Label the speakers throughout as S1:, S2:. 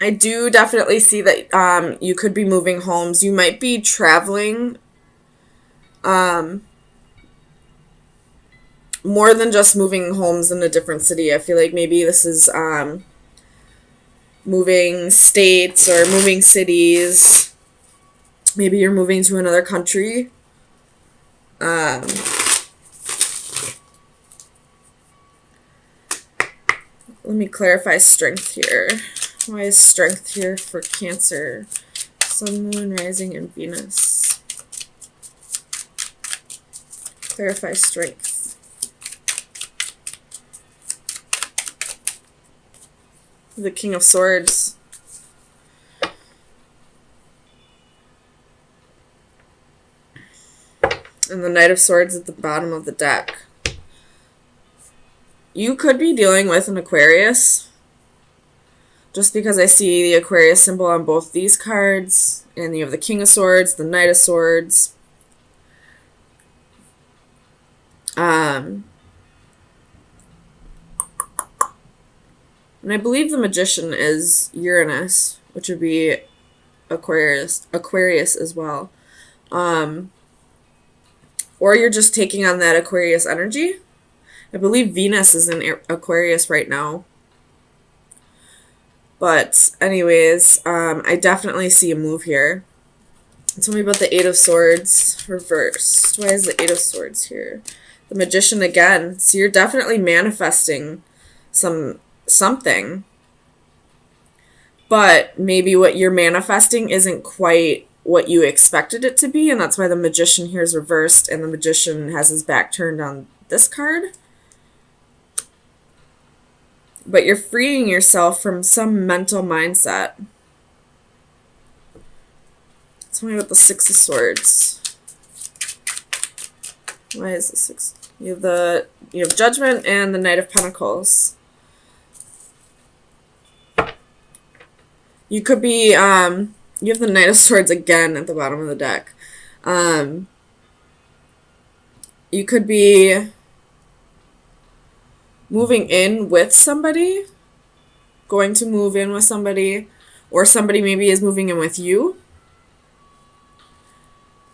S1: I do definitely see that you could be moving homes. You might be traveling more than just moving homes in a different city. I feel like maybe this is moving states or moving cities. Maybe you're moving to another country. Let me clarify strength here. Why is strength here for Cancer? Sun, Moon, Rising, and Venus. Clarify strength. The King of Swords. And the Knight of Swords at the bottom of the deck. You could be dealing with an Aquarius. Just because I see the Aquarius symbol on both these cards. And you have the King of Swords, the Knight of Swords. And I believe the Magician is Uranus, which would be Aquarius as well. Or you're just taking on that Aquarius energy. I believe Venus is in Aquarius right now. But anyways, I definitely see a move here. Tell me about the Eight of Swords reversed. Why is the Eight of Swords here? The Magician again. So you're definitely manifesting something. But maybe what you're manifesting isn't quite what you expected it to be, and that's why the Magician here is reversed and the Magician has his back turned on this card. But you're freeing yourself from some mental mindset. Tell me about the Six of Swords. Why is the Six? You have Judgment and the Knight of Pentacles. You could be you have the Knight of Swords again at the bottom of the deck. You could be moving in with somebody, going to move in with somebody, or somebody maybe is moving in with you.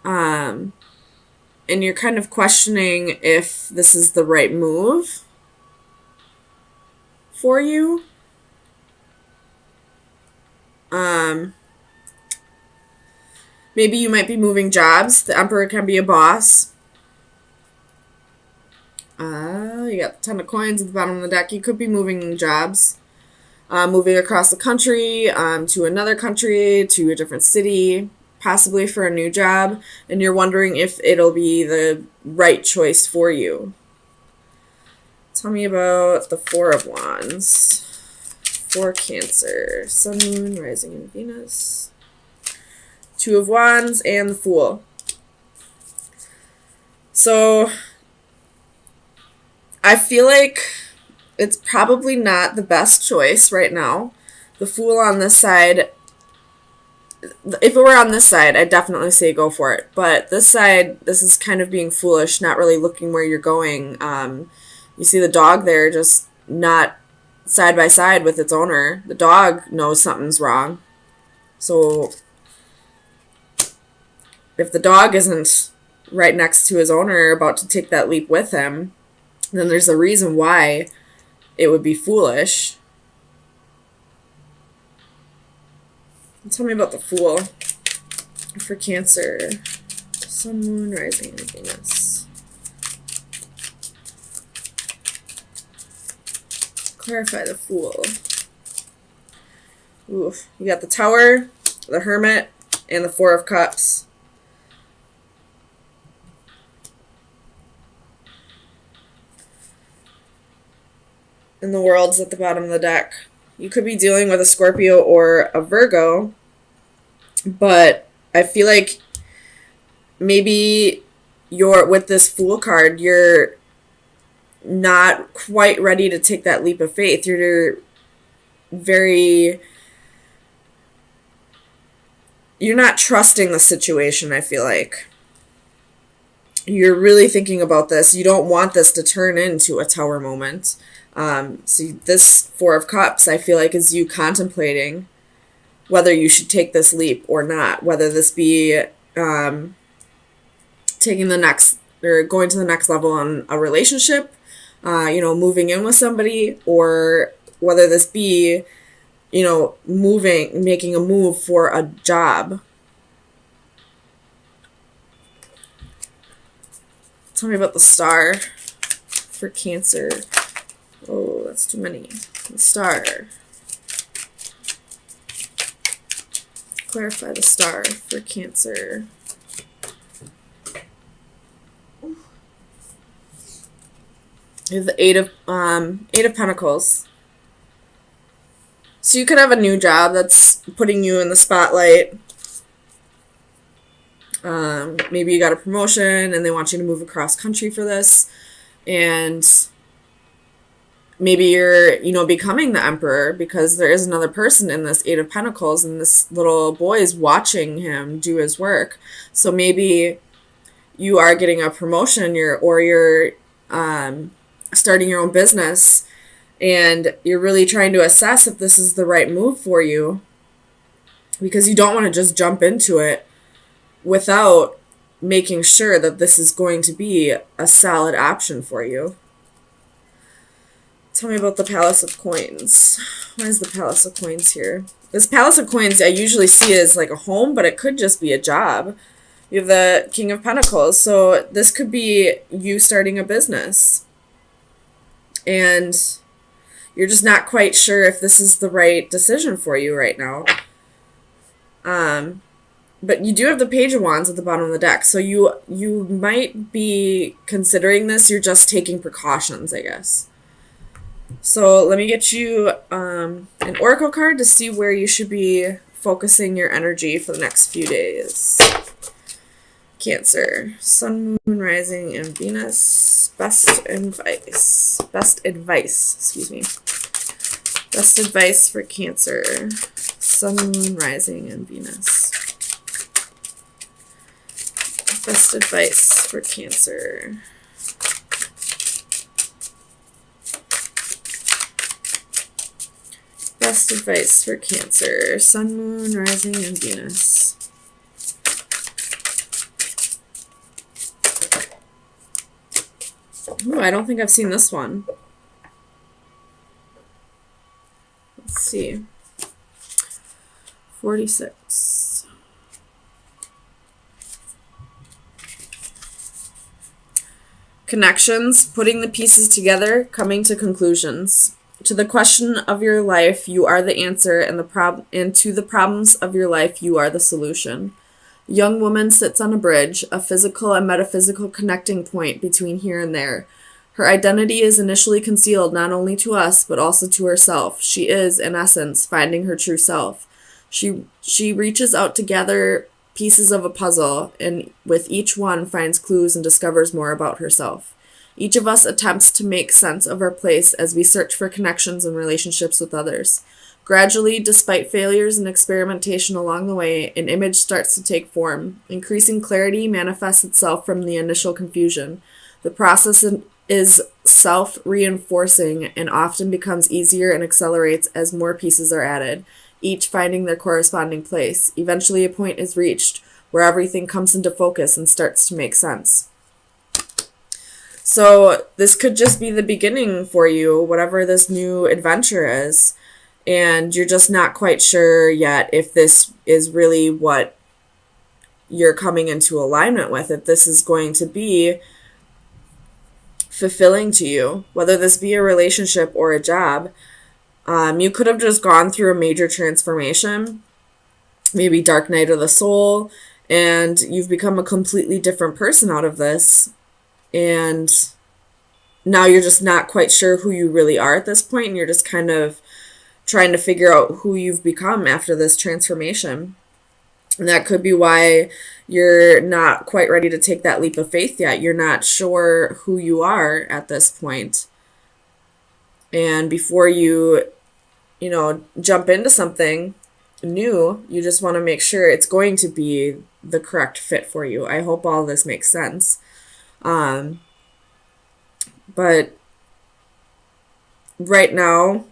S1: And you're kind of questioning if this is the right move for you. Maybe you might be moving jobs. The Emperor can be a boss. You got the Ten of Coins at the bottom of the deck. You could be moving jobs. Moving across the country, to another country, to a different city, possibly for a new job. And you're wondering if it'll be the right choice for you. Tell me about the Four of Wands. For Cancer. Sun, Moon, Rising, and Venus. Two of Wands and the Fool. So I feel like it's probably not the best choice right now. The Fool on this side, if it were on this side, I'd definitely say go for it. But this side, this is kind of being foolish, not really looking where you're going. You see the dog there just not side by side with its owner. The dog knows something's wrong. So if the dog isn't right next to his owner about to take that leap with him, then there's a reason why it would be foolish. Tell me about the Fool for Cancer. Sun, Moon, Rising, and Venus. Clarify the Fool. Ooh, you got the Tower, the Hermit, and the Four of Cups. And the World's at the bottom of the deck. You could be dealing with a Scorpio or a Virgo, but I feel like maybe with this Fool card, you're not quite ready to take that leap of faith. You're not trusting the situation, I feel like. You're really thinking about this. You don't want this to turn into a Tower moment. So this Four of Cups, I feel like, is you contemplating whether you should take this leap or not, whether this be taking the next or going to the next level on a relationship, moving in with somebody, or whether this be, making a move for a job. Tell me about the star for Cancer. Oh, that's too many. The star. Clarify the star for Cancer. You have the Eight of Pentacles. So you could have a new job that's putting you in the spotlight. Maybe you got a promotion and they want you to move across country for this. And maybe you're, becoming the emperor because there is another person in this Eight of Pentacles and this little boy is watching him do his work. So maybe you are getting a promotion you're starting your own business and you're really trying to assess if this is the right move for you because you don't want to just jump into it without making sure that this is going to be a solid option for you. Tell me about the Palace of Coins. Why is the Palace of Coins here? This Palace of Coins I usually see as like a home, but it could just be a job. You have the King of Pentacles, so this could be you starting a business. And you're just not quite sure if this is the right decision for you right now. But you do have the Page of Wands at the bottom of the deck, so you might be considering this. You're just taking precautions, I guess. So let me get you an oracle card to see where you should be focusing your energy for the next few days. Cancer, Sun, Moon, Rising, and Venus. Best advice, excuse me. Best advice for Cancer, Sun, Moon, Rising, and Venus. Best advice for Cancer. Best advice for Cancer, Sun, Moon, Rising, and Venus. Ooh, I don't think I've seen this one. Let's see. 46. Connections, putting the pieces together, coming to conclusions. To the question of your life, you are the answer, and to the problems of your life, you are the solution. A young woman sits on a bridge, a physical and metaphysical connecting point between here and there. Her identity is initially concealed not only to us, but also to herself. She is, in essence, finding her true self. She reaches out to gather pieces of a puzzle, and with each one finds clues and discovers more about herself. Each of us attempts to make sense of our place as we search for connections and relationships with others. Gradually, despite failures and experimentation along the way, an image starts to take form. Increasing clarity manifests itself from the initial confusion. The process is self-reinforcing and often becomes easier and accelerates as more pieces are added, each finding their corresponding place. Eventually, a point is reached where everything comes into focus and starts to make sense. So this could just be the beginning for you, whatever this new adventure is, and you're just not quite sure yet if this is really what you're coming into alignment with, if this is going to be fulfilling to you, whether this be a relationship or a job. You could have just gone through a major transformation, maybe dark night of the soul, and you've become a completely different person out of this. And now you're just not quite sure who you really are at this point, and you're just kind of trying to figure out who you've become after this transformation. And that could be why you're not quite ready to take that leap of faith yet. You're not sure who you are at this point. And before you jump into something new, you just want to make sure it's going to be the correct fit for you. I hope all this makes sense. But right now,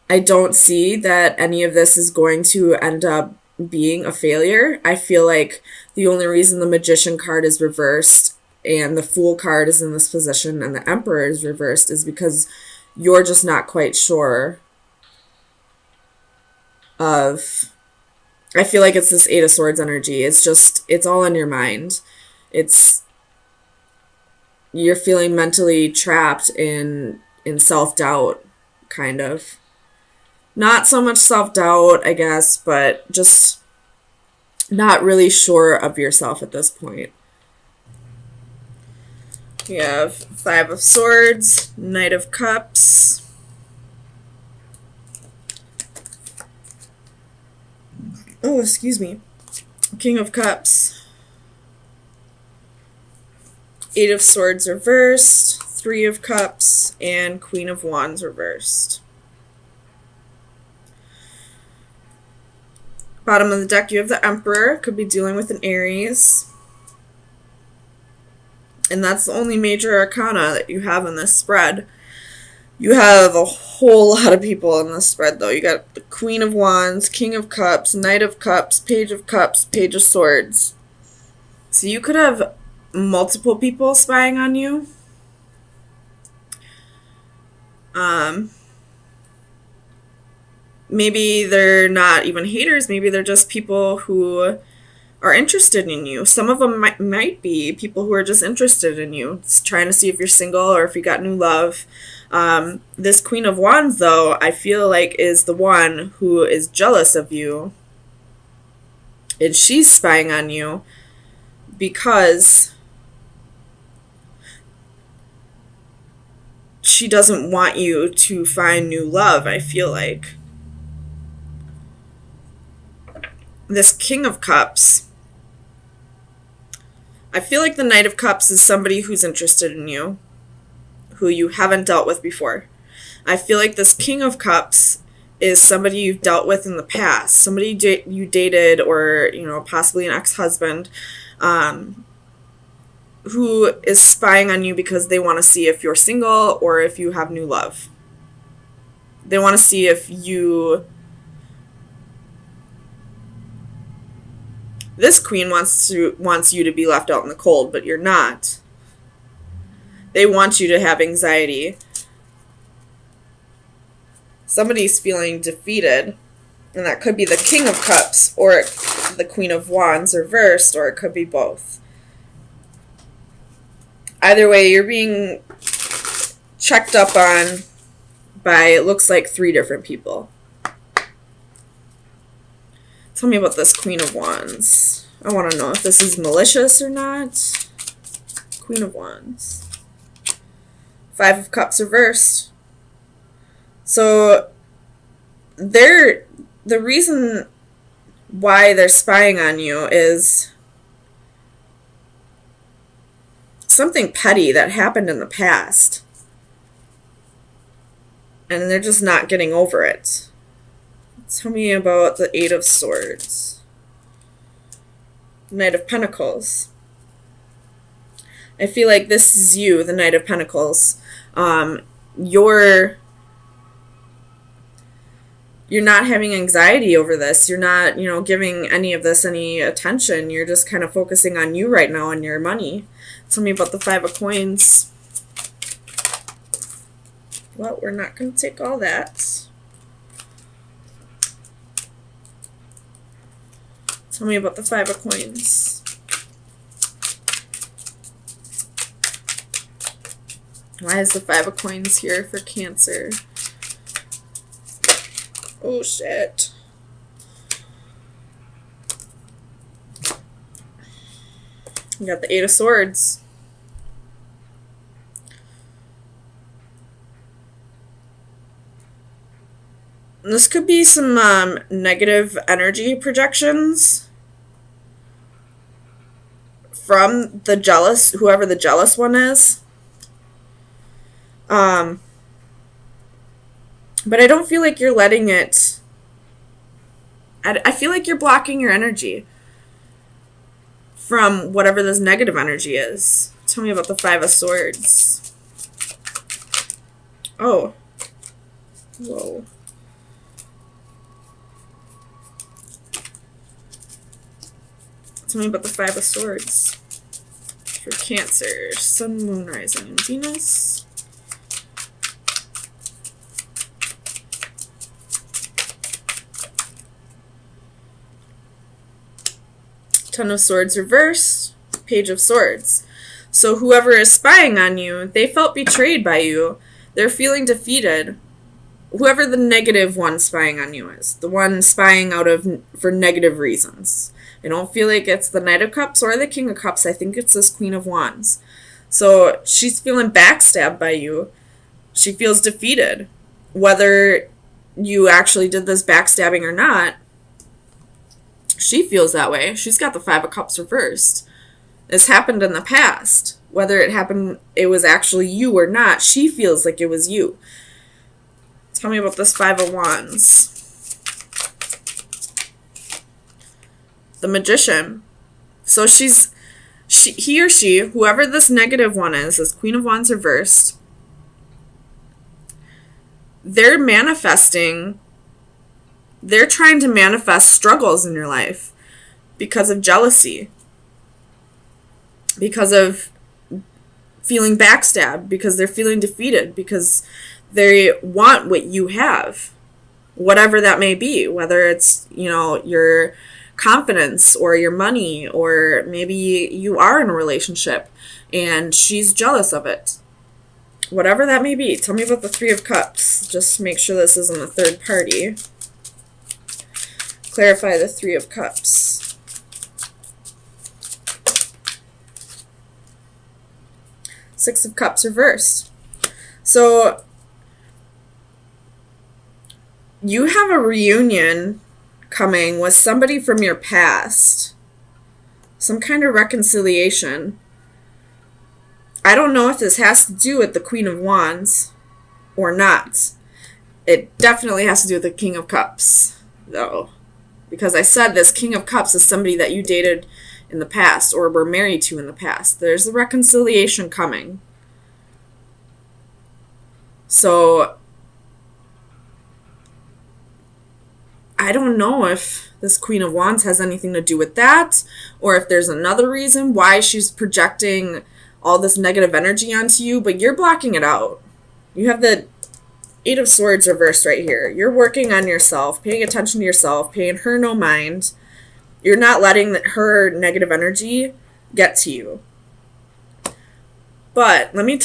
S1: I don't see that any of this is going to end up being a failure. I feel like the only reason the Magician card is reversed and the Fool card is in this position and the Emperor is reversed is because you're just not quite sure of... I feel like it's this Eight of Swords energy. It's all in your mind. You're feeling mentally trapped in self-doubt, kind of. Not so much self-doubt, I guess, but just not really sure of yourself at this point. We have Five of Swords, Knight of Cups, oh, excuse me, King of Cups, Eight of Swords reversed, Three of Cups, and Queen of Wands reversed. Bottom of the deck, you have the Emperor. Could be dealing with an Aries. And that's the only major arcana that you have in this spread. You have a whole lot of people in this spread, though. You got the Queen of Wands, King of Cups, Knight of Cups, Page of Cups, Page of Swords. So you could have multiple people spying on you. Maybe they're not even haters. Maybe they're just people who are interested in you. Some of them might be people who are just interested in you. It's trying to see if you're single or if you got new love. This Queen of Wands, though, I feel like is the one who is jealous of you. And she's spying on you because she doesn't want you to find new love, I feel like. This King of Cups, I feel like the Knight of Cups is somebody who's interested in you, who you haven't dealt with before. I feel like this King of Cups is somebody you've dealt with in the past, somebody you dated, or, you know, possibly an ex-husband, who is spying on you because they want to see if you're single or if you have new love. They want to see if you... This queen wants you to be left out in the cold, but you're not. They want you to have anxiety. Somebody's feeling defeated, and that could be the King of Cups or the Queen of Wands reversed, or it could be both. Either way, you're being checked up on by, it looks like, 3 different people. Tell me about this Queen of Wands. I want to know if this is malicious or not. Queen of Wands. Five of Cups reversed. So, the reason why they're spying on you is something petty that happened in the past. And they're just not getting over it. Tell me about the Eight of Swords. Knight of Pentacles. I feel like this is you, the Knight of Pentacles. You're not having anxiety over this. You're not, giving any of this any attention. You're just kind of focusing on you right now and your money. Tell me about the Five of Coins. Well, we're not going to take all that. Tell me about the Five of Coins. Why is the Five of Coins here for Cancer? Oh, shit. We got the Eight of Swords. This could be some negative energy projections from the jealous, whoever the jealous one is. But I don't feel like you're letting it... I feel like you're blocking your energy from whatever this negative energy is. Tell me about the Five of Swords. Oh. Whoa. Tell me about the Five of Swords for Cancer, Sun, Moon, Rising, and Venus. Ten of Swords reversed, Page of Swords. So whoever is spying on you, they felt betrayed by you. They're feeling defeated. Whoever the negative one spying on you is, the one spying for negative reasons. I don't feel like it's the Knight of Cups or the King of Cups. I think it's this Queen of Wands. So she's feeling backstabbed by you. She feels defeated. Whether you actually did this backstabbing or not, she feels that way. She's got the Five of Cups reversed. This happened in the past. Whether it was actually you or not, she feels like it was you. Tell me about this Five of Wands. The Magician. So he or she, whoever this negative one is, this Queen of Wands reversed, they're trying to manifest struggles in your life because of jealousy, because of feeling backstabbed, because they're feeling defeated, because they want what you have, whatever that may be, whether it's, your confidence or your money, or maybe you are in a relationship and she's jealous of it. Whatever that may be. Tell me about the Three of Cups. Just make sure this isn't a third party. Clarify the Three of Cups. Six of Cups reversed. So you have a reunion coming with somebody from your past. Some kind of reconciliation. I don't know if this has to do with the Queen of Wands or not. It definitely has to do with the King of Cups, though. Because I said this King of Cups is somebody that you dated in the past or were married to in the past. There's a reconciliation coming. So I don't know if this Queen of Wands has anything to do with that, or if there's another reason why she's projecting all this negative energy onto you, but you're blocking it out. You have the Eight of Swords reversed right here. You're working on yourself, paying attention to yourself, paying her no mind. You're not letting her negative energy get to you. But let me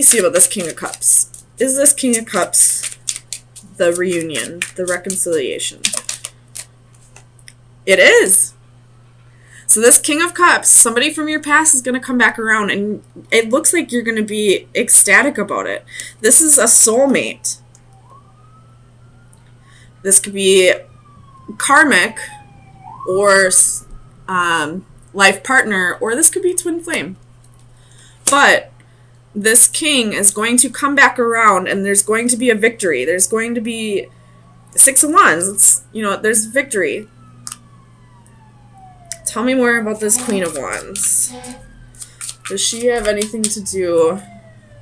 S1: see about this King of Cups. Is this King of Cups the reunion, the reconciliation? It is. So this King of Cups, somebody from your past is going to come back around, and it looks like you're going to be ecstatic about it. This is a soulmate. This could be karmic or life partner, or this could be twin flame. But this king is going to come back around, and there's going to be a victory. There's going to be Six of Wands. There's victory. Tell me more about this Queen of Wands. Does she have anything to do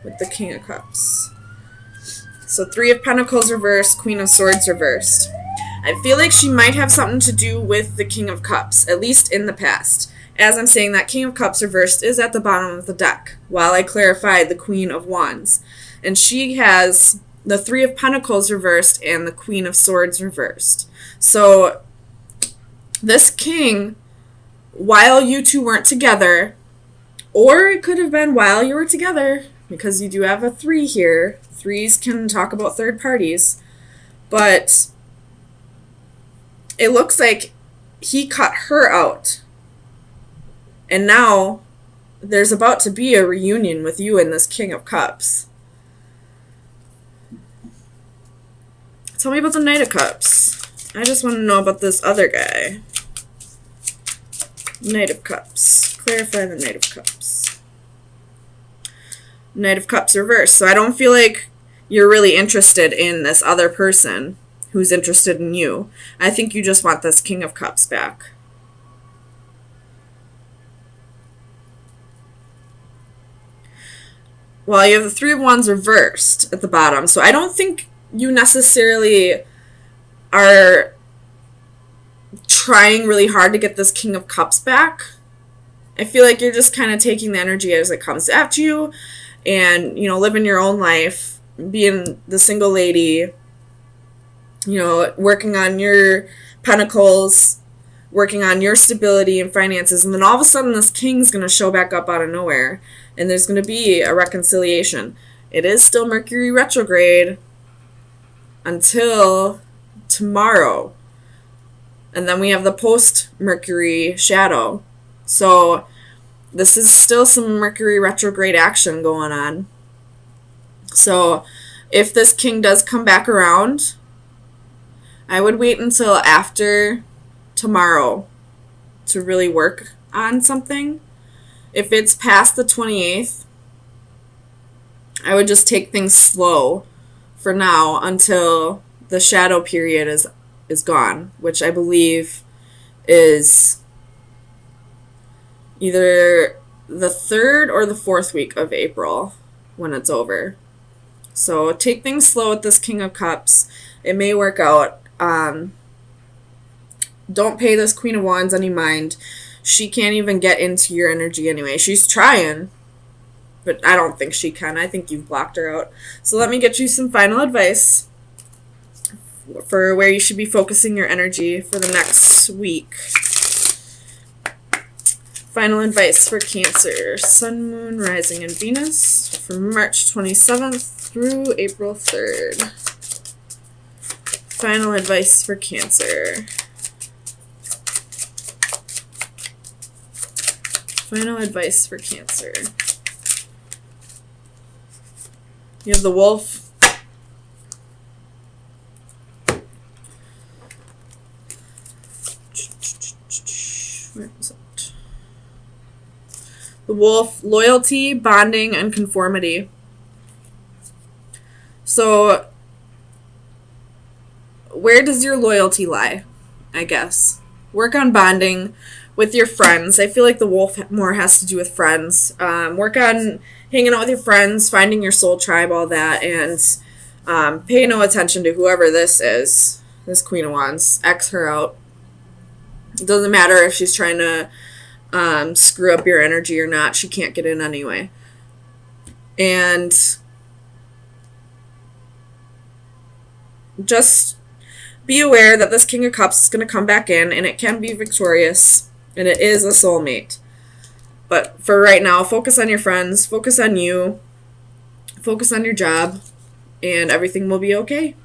S1: with the King of Cups? So Three of Pentacles reversed, Queen of Swords reversed. I feel like she might have something to do with the King of Cups, at least in the past. As I'm saying, that King of Cups reversed is at the bottom of the deck, while I clarified the Queen of Wands. And she has the Three of Pentacles reversed and the Queen of Swords reversed. So this king, while you two weren't together, or it could have been while you were together, because you do have a 3 here. 3s can talk about third parties. But it looks like he cut her out. And now there's about to be a reunion with you and this King of Cups. Tell me about the Knight of Cups. I just want to know about this other guy. Knight of Cups. Clarify the Knight of Cups. Knight of Cups reversed. So I don't feel like you're really interested in this other person who's interested in you. I think you just want this King of Cups back. Well, you have the Three of Wands reversed at the bottom. So I don't think you necessarily are trying really hard to get this King of Cups back. I feel like you're just kind of taking the energy as it comes at you and, living your own life, being the single lady, working on your pentacles, working on your stability and finances. And then all of a sudden this king's going to show back up out of nowhere and there's going to be a reconciliation. It is still Mercury retrograde until tomorrow. And then we have the post-Mercury shadow. So this is still some Mercury retrograde action going on. So if this king does come back around, I would wait until after tomorrow to really work on something. If it's past the 28th, I would just take things slow for now until the shadow period is gone, which I believe is either the 3rd or the 4th week of April when it's over. So take things slow with this King of Cups. It may work out. Don't pay this Queen of Wands any mind. She can't even get into your energy anyway. She's trying, but I don't think she can. I think you've blocked her out. So let me get you some final advice for where you should be focusing your energy for the next week. Final advice for Cancer, Sun, Moon, Rising, and Venus from March 27th through April 3rd. Final advice for Cancer. Final advice for Cancer. You have the Wolf. Where is it? The Wolf, loyalty, bonding, and conformity. So, where does your loyalty lie, I guess? Work on bonding with your friends. I feel like the Wolf more has to do with friends. Work on hanging out with your friends, finding your soul tribe, all that, and pay no attention to whoever this is, this Queen of Wands. X her out. It doesn't matter if she's trying to screw up your energy or not. She can't get in anyway. And just be aware that this King of Cups is going to come back in, and it can be victorious, and it is a soulmate. But for right now, focus on your friends, focus on you, focus on your job, and everything will be okay.